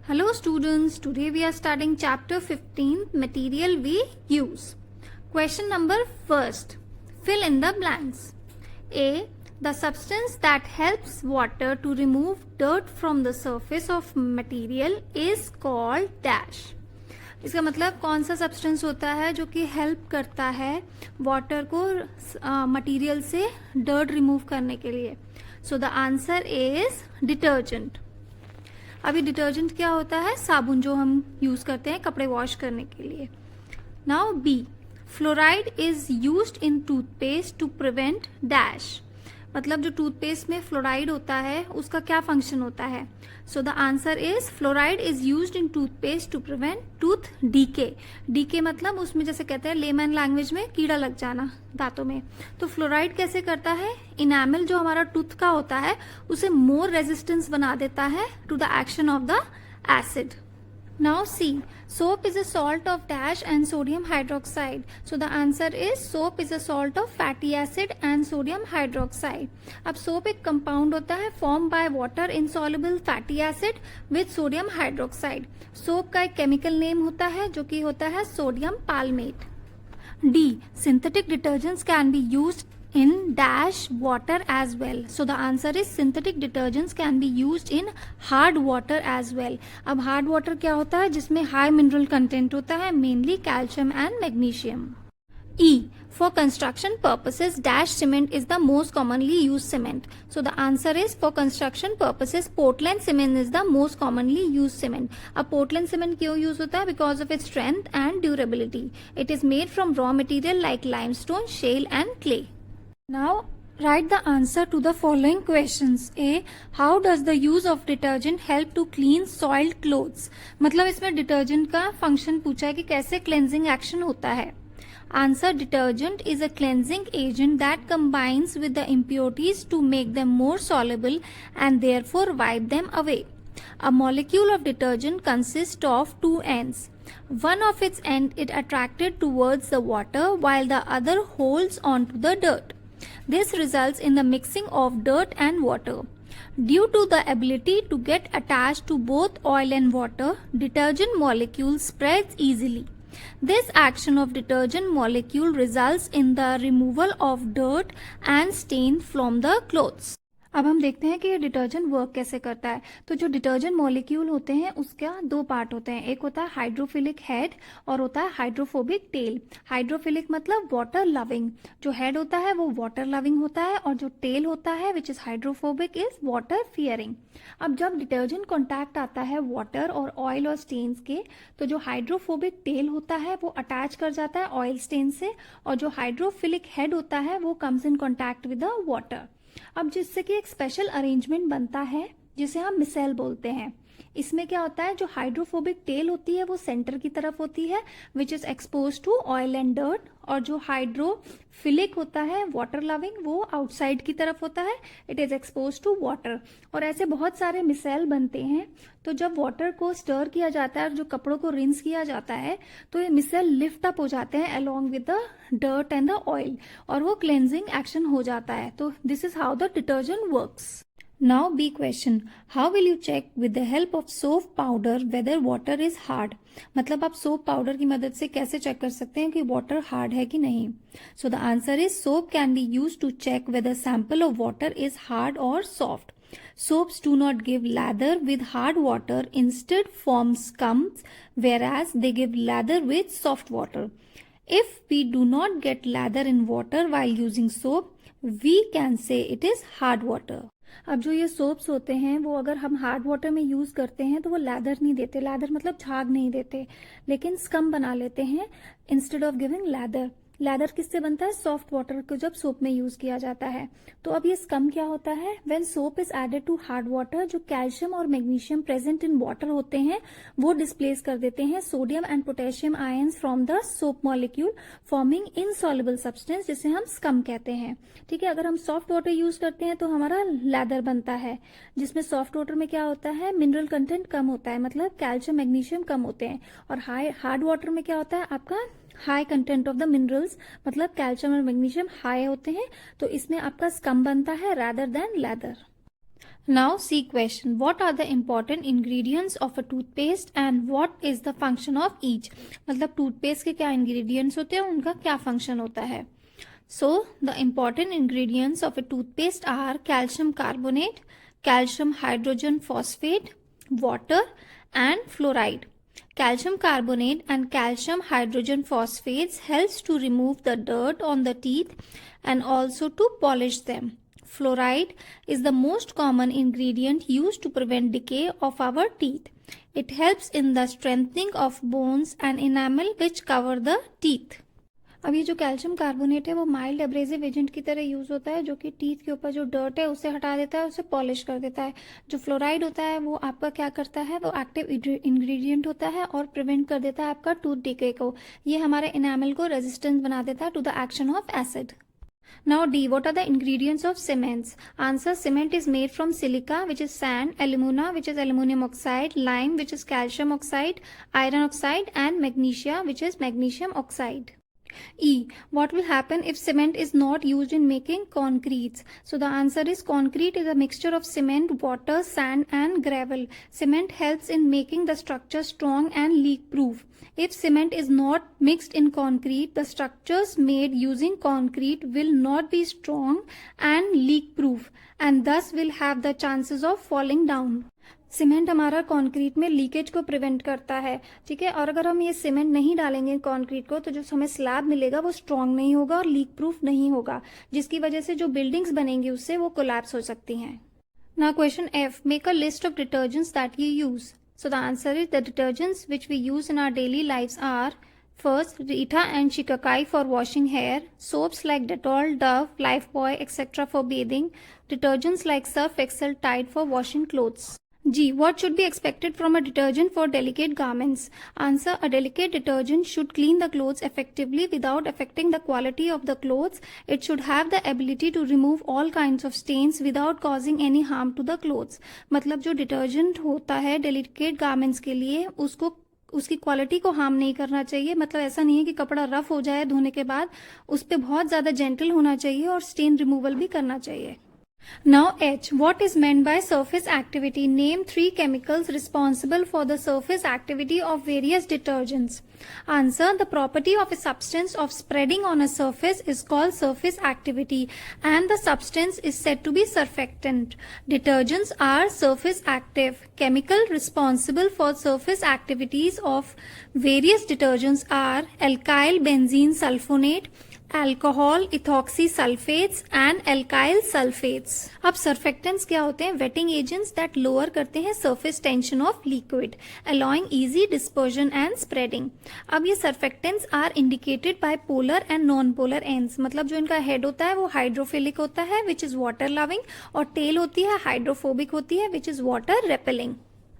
Hello students, today we are starting chapter 15, material we use. Question number first, fill in the blanks. A. The substance that helps water to remove dirt from the surface of material is called dash. इसका मतलब कौन सा substance होता है जो कि help करता है वाटर को मटेरियल से डर्ट रिमूव करने के लिए. सो द आंसर इज डिटर्जेंट. अभी डिटर्जेंट क्या होता है? साबुन जो हम यूज करते हैं कपड़े वॉश करने के लिए. Now B, fluoride is used in toothpaste to prevent dash. मतलब जो टूथपेस्ट में फ्लोराइड होता है उसका क्या फंक्शन होता है? So the answer is fluoride is used in toothpaste to prevent tooth decay. Decay मतलब उसमें जैसे कहते हैं लेमन लैंग्वेज में कीड़ा लग जाना दांतों में. तो फ्लोराइड कैसे करता है? इनामल जो हमारा टूथ का होता है उसे मोर रेजिस्टेंस बना देता है to the action of the acid. Now C, soap is a salt of dash and sodium hydroxide. So the answer is soap is a salt of fatty acid and sodium hydroxide. अब soap एक compound होता है formed by water insoluble fatty acid with sodium hydroxide. Soap का एक chemical name होता है जो कि होता है sodium palmate. D, synthetic detergents can be used in dash water as well. So the answer is synthetic detergents can be used in hard water as well. अब hard water क्या होता है? जिसमें high mineral content होता है, mainly calcium and magnesium. E, for construction purposes dash cement is the most commonly used cement. So the answer is for construction purposes Portland cement is the most commonly used cement. अब Portland cement क्यों use होता है? Because of its strength and durability. It is made from raw material like limestone, shale and clay. Now write the answer to the following questions. A, how does the use of detergent help to clean soiled clothes? मतलब इसमें detergent का function पूछा है कि कैसे cleansing action होता है. Answer, detergent is a cleansing agent that combines with the impurities to make them more soluble and therefore wipe them away. A molecule of detergent consists of two ends. One of its end is attracted towards the water while the other holds onto the dirt. This results in the mixing of dirt and water. Due to the ability to get attached to both oil and water, detergent molecule spreads easily. This action of detergent molecule results in the removal of dirt and stain from the clothes. अब हम देखते हैं कि ये detergent work कैसे करता है. तो जो डिटर्जेंट मॉलिक्यूल होते हैं उसका दो पार्ट होते हैं. एक होता है हाइड्रोफिलिक हेड और होता है हाइड्रोफोबिक टेल. हाइड्रोफिलिक मतलब वाटर लविंग. जो हेड होता है वो वाटर लविंग होता है और जो टेल होता है which is hydrophobic is water fearing. अब जब डिटर्जेंट कॉन्टैक्ट आता है वाटर और ऑयल और स्टेन्स के, तो जो हाइड्रोफोबिक टेल होता है वो अटैच कर जाता है ऑयल स्टेन से और जो हाइड्रोफिलिक हेड होता है वो comes in contact with the water. अब जिससे कि एक स्पेशल अरेंजमेंट बनता है जिसे हम मिसेल बोलते हैं. इसमें क्या होता है? जो हाइड्रोफोबिक टेल होती है वो सेंटर की तरफ होती है which is expose to oil and dirt, और जो हाइड्रोफिलिक होता है वाटर लविंग वो आउटसाइड की तरफ होता है, it is expose to water. और ऐसे बहुत सारे मिसेल बनते हैं. तो जब वाटर को स्टर किया जाता है और जो कपड़ों को रिंस किया जाता है तो ये मिसेल लिफ्ट अप हो जाते हैं along with the dirt and the oil और वो क्लेंजिंग एक्शन हो जाता है. तो this is how the detergent works. Now B question, how will you check with the help of soap powder whether water is hard? मतलब आप soap powder की मदद से कैसे चेक कर सकते हैं कि वाटर हार्ड है कि नहीं. So the answer is soap can be used to check whether sample of water is hard or soft. Soaps do not give lather with hard water, instead form scums, whereas they give lather with soft water. If we do not get lather in water while using soap, we can say it is hard water. अब जो ये soaps होते हैं वो अगर हम hard water में use करते हैं तो वो लैदर नहीं देते. लैदर मतलब झाग नहीं देते, लेकिन स्कम बना लेते हैं instead of giving leather. Leather किससे बनता है? सॉफ्ट वाटर को जब सोप में यूज किया जाता है. तो अब ये स्कम क्या होता है? When soap is added to hard water, जो कैल्शियम और मैग्नीशियम प्रेजेंट इन वाटर होते हैं वो डिस्प्लेस कर देते हैं sodium and potassium ions from the soap molecule, forming insoluble substance जिसे हम स्कम कहते हैं. ठीक है, अगर हम सॉफ्ट वाटर यूज करते हैं तो हमारा लैदर बनता है, जिसमें सॉफ्ट वाटर में क्या होता है? मिनरल कंटेंट कम होता है, मतलब कैल्शियम मैग्नीशियम कम होते हैं. और हार्ड वाटर में क्या होता है? आपका high content of the minerals, मतलब कैल्शियम और मैग्नीशियम हाई होते हैं. तो इसमें आपका स्कम बनता है rather than leather. Now see question. What are the important ingredients of a toothpaste and what is the function of each? मतलब toothpaste के क्या ingredients होते हैं, उनका क्या function होता है. So the important ingredients of a toothpaste are calcium carbonate, calcium hydrogen phosphate, water and fluoride. Calcium carbonate and calcium hydrogen phosphates helps to remove the dirt on the teeth and also to polish them. Fluoride is the most common ingredient used to prevent decay of our teeth. It helps in the strengthening of bones and enamel which cover the teeth. अब ये जो calcium carbonate है वो mild abrasive agent की तरह use होता है, जो कि टीथ के ऊपर जो डर्ट है उसे हटा देता है, उसे पॉलिश कर देता है. जो फ्लोराइड होता है वो आपका क्या करता है, वो एक्टिव इंग्रेडिएंट होता है और प्रिवेंट कर देता है आपका टूथ डिके को. ये हमारे इनामल को रेजिस्टेंट बना देता है to the action of acid. Now D, what are the ingredients of cements? Answer, cement is made from silica, which is sand, alumina, which is aluminum oxide, lime, which is calcium oxide, iron oxide, and magnesia, which is magnesium oxide. E, what will happen if cement is not used in making concretes? So the answer is concrete is a mixture of cement, water, sand and gravel. Cement helps in making the structure strong and leak proof. If cement is not mixed in concrete, the structures made using concrete will not be strong and leak proof and thus will have the chances of falling down. Cement हमारा concrete में leakage को prevent करता है, ठीक है. और अगर हम ये सीमेंट नहीं डालेंगे कंक्रीट को तो जो हमें स्लैब मिलेगा वो स्ट्रांग नहीं होगा और लीक प्रूफ नहीं होगा, जिसकी वजह से जो बिल्डिंग्स बनेंगी उससे वो कोलैप्स हो सकती हैं. Now question F, make a list of detergents that you use. So the answer is the detergents which we use in our daily lives are first Rita and Shikakai for washing hair, soaps like Dettol, Dove, Lifebuoy, etc. for bathing, detergents like Surf Excel, Tide for washing clothes. G, what should be expected from a detergent for delicate garments? Answer, a delicate detergent should clean the clothes effectively without affecting the quality of the clothes. It should have the ability to remove all kinds of stains without causing any harm to the clothes. मतलब जो detergent होता है delicate garments के लिए, उसकी quality को harm नहीं करना चाहिए. मतलब ऐसा नहीं है कि कपड़ा रफ हो जाए धोने के बाद, उस पर बहुत ज़्यादा जेंटल होना चाहिए और स्टेन रिमूवल भी करना चाहिए. Now H, what is meant by surface activity? Name 3 chemicals responsible for the surface activity of various detergents. Answer, the property of a substance of spreading on a surface is called surface activity and the substance is said to be surfactant. Detergents are surface active. Chemical responsible for surface activities of various detergents are alkyl benzene sulfonate, alcohol, ethoxy sulfates and alkyl sulfates. अब surfactants क्या होते हैं? Wetting agents that lower करते हैं surface tension of liquid, allowing easy dispersion and spreading. अब ये surfactants are indicated by polar and non polar ends. मतलब जो इनका हेड होता है वो हाइड्रोफिलिक होता है विच इज वाटर लविंग, और टेल होती है हाइड्रोफोबिक होती है विच इज वाटर रेपेलिंग.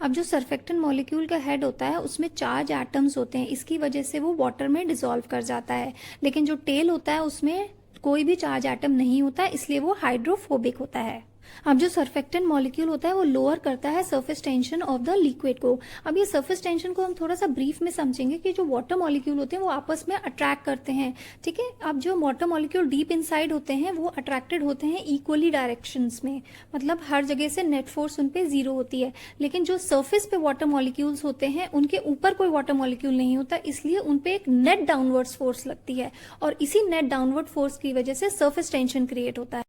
अब जो सर्फेक्टेंट मॉलिक्यूल का हेड होता है उसमें चार्ज एटम्स होते हैं, इसकी वजह से वो वाटर में डिसॉल्व कर जाता है. लेकिन जो टेल होता है उसमें कोई भी चार्ज एटम नहीं होता है, इसलिए वो हाइड्रोफोबिक होता है. अब जो सर्फेक्टेंट मॉलिक्यूल होता है वो लोअर करता है surface tension of the liquid को. अब ये सरफेस टेंशन को हम थोड़ा सा ब्रीफ में समझेंगे कि जो वाटर मॉलिक्यूल होते हैं वो आपस में अट्रैक्ट करते हैं, ठीक है. अब जो वाटर मॉलिक्यूल डीप इनसाइड होते हैं वो अट्रैक्टेड होते हैं इक्वली डायरेक्शंस में, मतलब हर जगह से नेट फोर्स उन पे जीरो होती है. लेकिन जो सरफेस पे वाटर मॉलिक्यूल्स होते हैं उनके ऊपर कोई वाटर मॉलिक्यूल नहीं होता, इसलिए उन पे एक नेट डाउनवर्ड फोर्स लगती है और इसी नेट डाउनवर्ड फोर्स की वजह से सरफेस टेंशन क्रिएट होता है.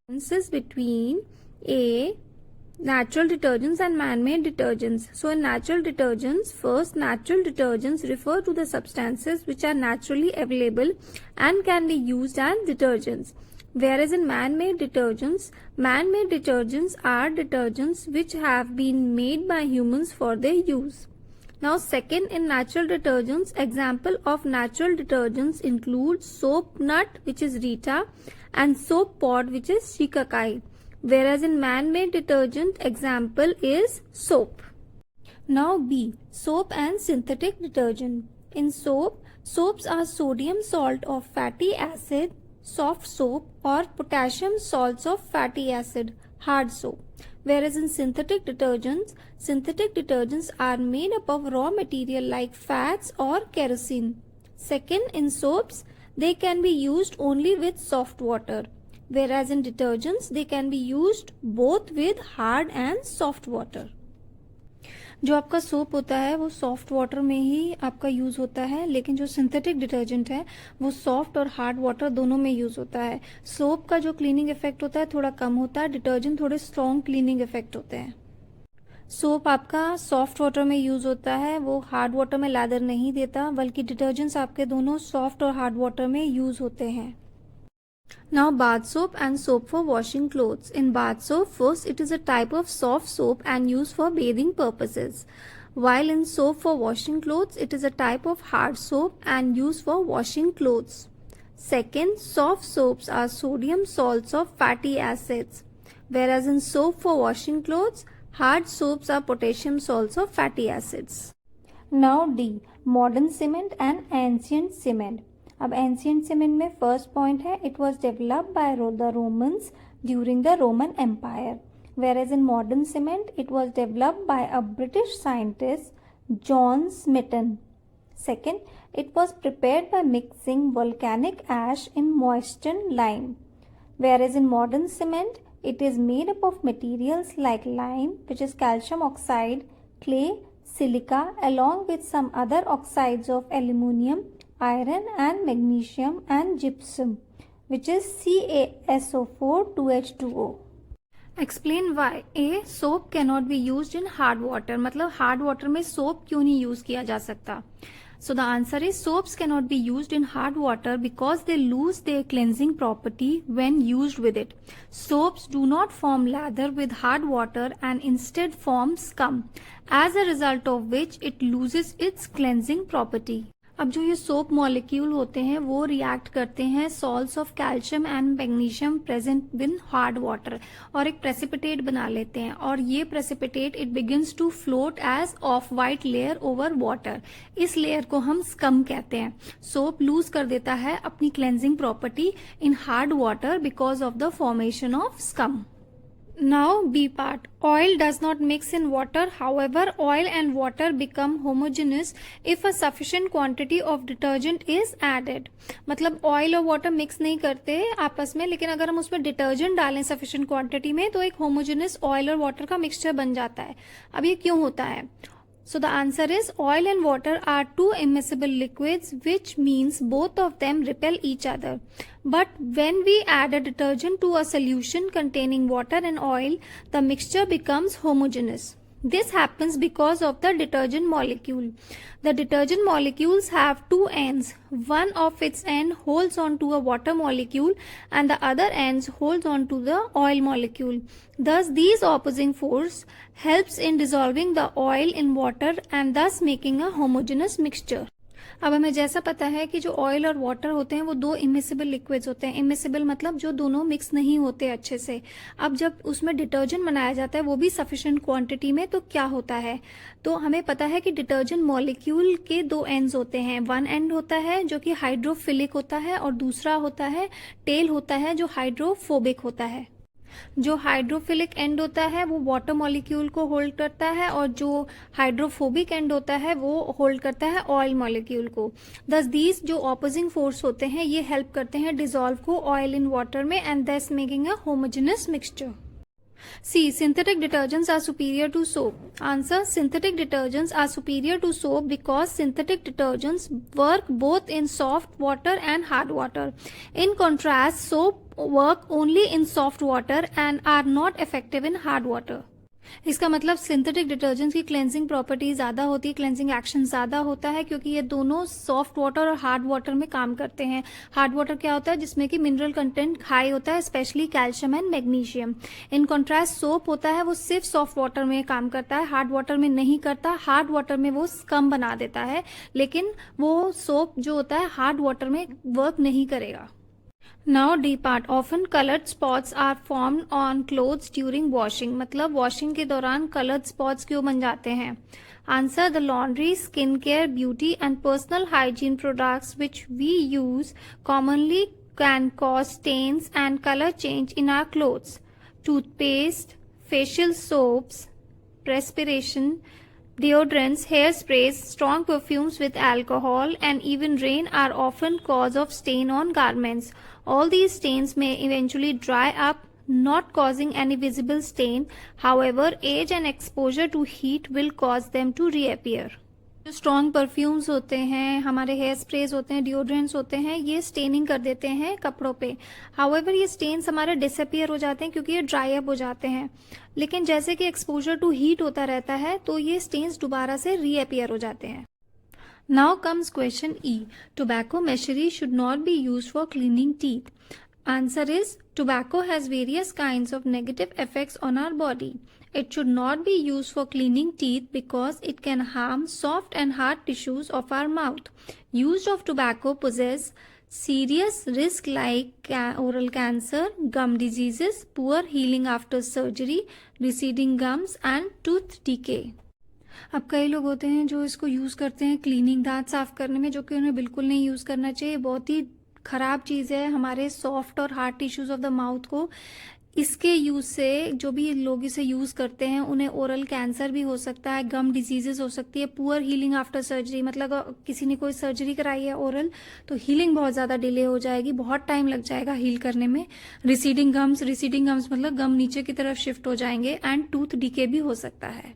Between A, natural detergents and man-made detergents. So in natural detergents, first natural detergents refer to the substances which are naturally available and can be used as detergents. Whereas in man-made detergents are detergents which have been made by humans for their use. Now second, in natural detergents, example of natural detergents include soap nut which is Rita and soap pod which is Shikakai. Whereas in man-made detergent, example is soap. Now B, soap and synthetic detergent. In soaps are sodium salt of fatty acid, soft soap, or potassium salts of fatty acid, hard soap. Whereas in synthetic detergents are made up of raw material like fats or kerosene. Second, in soaps, they can be used only with soft water. whereas in detergents they can be used both with hard and soft water. जो आपका soap होता है वो soft water में ही आपका use होता है, लेकिन जो सिंथेटिक डिटर्जेंट है वो सॉफ्ट और हार्ड वाटर दोनों में यूज होता है. सोप का जो क्लीनिंग इफेक्ट होता है थोड़ा कम होता है, डिटर्जेंट थोड़े स्ट्रॉन्ग क्लीनिंग इफेक्ट होते हैं. सोप आपका सॉफ्ट वाटर में यूज होता है, वो हार्ड वाटर में लैदर नहीं देता, बल्कि डिटर्जेंट्स आपके दोनों सॉफ्ट और हार्ड वाटर में यूज होते हैं. Now bath soap and soap for washing clothes. In bath soap, first it is a type of soft soap and used for bathing purposes. While in soap for washing clothes, it is a type of hard soap and used for washing clothes. Second, soft soaps are sodium salts of fatty acids. Whereas in soap for washing clothes, hard soaps are potassium salts of fatty acids. Now D, modern cement and ancient cement. अब ancient cement में first point है, it was developed by the Romans during the Roman empire, whereas in modern cement it was developed by a British scientist John Smeaton. Second, it was prepared by mixing volcanic ash in moistened lime, whereas in modern cement it is made up of materials like lime, which is calcium oxide, clay, silica, along with some other oxides of aluminium, iron and magnesium and gypsum, which is CaSO4 2H2O. Explain why. A, soap cannot be used in hard water. मतलब hard water में soap क्यों नहीं use किया जा सकता? So the answer is soaps cannot be used in hard water because they lose their cleansing property when used with it. Soaps do not form lather with hard water and instead form scum, as a result of which it loses its cleansing property. अब जो ये soap molecule होते हैं वो react करते हैं salts of calcium and magnesium present with hard water और एक प्रेसिपिटेट बना लेते हैं, और ये precipitate it begins to float as of white layer over water. इस लेयर को हम स्कम कहते हैं. सोप लूज कर देता है अपनी cleansing property in hard water because of the formation of scum. Now B part. Oil does not mix in water. However, oil and water become homogeneous if a sufficient quantity of detergent is added. मतलब oil और water mix नहीं करते आपस में, लेकिन अगर हम उसमें detergent डालें sufficient quantity में तो एक homogeneous oil और water का mixture बन जाता है. अब ये क्यों होता है? So the answer is oil and water are two immiscible liquids, which means both of them repel each other. But when we add a detergent to a solution containing water and oil, the mixture becomes homogeneous. This happens because of the detergent molecule. The detergent molecules have two ends. One of its end holds on to a water molecule and the other ends holds on to the oil molecule. Thus, these opposing force helps in dissolving the oil in water and thus making a homogeneous mixture. अब हमें जैसा पता है कि जो oil और water होते हैं वो दो इमिसिबल लिक्विड्स होते हैं. इमिसिबल मतलब जो दोनों मिक्स नहीं होते अच्छे से. अब जब उसमें डिटर्जेंट बनाया जाता है वो भी सफिशिएंट क्वांटिटी में, तो क्या होता है? तो हमें पता है कि डिटर्जेंट मॉलिक्यूल के दो एंड्स होते हैं. वन एंड होता है जो कि हाइड्रोफिलिक होता है और दूसरा होता है टेल होता है जो हाइड्रोफोबिक होता है. जो हाइड्रोफिलिक एंड होता है वो वाटर मॉलिक्यूल को होल्ड करता है और जो हाइड्रोफोबिक एंड होता है वो होल्ड करता है ऑयल मॉलिक्यूल को. दस दीज जो ऑपोजिंग फोर्स होते हैं ये हेल्प करते हैं डिसॉल्व को ऑयल इन वाटर में एंड दस making a homogeneous mixture. C. Synthetic detergents are superior to soap. Answer. Synthetic detergents are superior to soap because synthetic detergents work both in soft water and hard water. In contrast, soap work only in soft water and are not effective in hard water. इसका मतलब synthetic detergents की cleansing property ज्यादा होती है, cleansing action ज्यादा होता है, क्योंकि ये दोनों सॉफ्ट वाटर और हार्ड वाटर में काम करते हैं. हार्ड वाटर क्या होता है? जिसमें कि मिनरल कंटेंट हाई होता है, specially calcium and magnesium. In contrast soap होता है वो सिर्फ सॉफ्ट वाटर में काम करता है, हार्ड वाटर में नहीं करता. हार्ड वाटर में वो स्कम बना देता है, लेकिन वो सोप जो होता है हार्ड वाटर में वर्क नहीं करेगा. Now D part. Often colored spots are formed on clothes during washing. मतलब washing के दौरान colored spots क्यों बन जाते हैं? Answer. The laundry, skincare, beauty and personal hygiene products which we use commonly can cause stains and color change in our clothes. Toothpaste, facial soaps, perspiration, Deodorants, hairsprays, strong perfumes with alcohol, and even rain are often cause of stain on garments. All these stains may eventually dry up, not causing any visible stain. However, age and exposure to heat will cause them to reappear. जो strong perfumes होते हैं, हमारे hair sprays होते हैं, deodorants होते हैं, ये staining कर देते हैं कपड़ों पे. हाउएवर ये स्टेन्स हमारे डिसअपियर हो जाते हैं क्योंकि ये ड्राई अप हो जाते हैं. लेकिन जैसे कि एक्सपोजर टू हीट होता रहता है तो ये स्टेन्स दोबारा से रीअपियर हो जाते हैं. Now comes question E. Tobacco मेशरी should not be used for cleaning teeth. Answer is tobacco has various kinds of negative effects on our body. It should not be used for cleaning teeth because it can harm soft and hard tissues of our mouth. Use of tobacco possess serious risk like oral cancer, gum diseases, poor healing after surgery, receding gums and tooth decay. अब कई लोग होते हैं जो इसको use करते हैं cleaning, दांत साफ करने में, जो कि उन्हें बिल्कुल नहीं यूज़ करना चाहिए. बहुत ही ख़राब चीज़ है हमारे सॉफ्ट और hard tissues of the mouth को. इसके यूज़ से जो भी लोग इसे यूज़ करते हैं उन्हें ओरल कैंसर भी हो सकता है, गम डिजीजेस हो सकती है, पुअर हीलिंग आफ्टर सर्जरी, मतलब किसी ने कोई सर्जरी कराई है ओरल तो हीलिंग बहुत ज़्यादा डिले हो जाएगी, बहुत टाइम लग जाएगा हील करने में. रिसीडिंग गम्स मतलब गम नीचे की तरफ शिफ्ट हो जाएंगे. एंड टूथ डीके भी हो सकता है.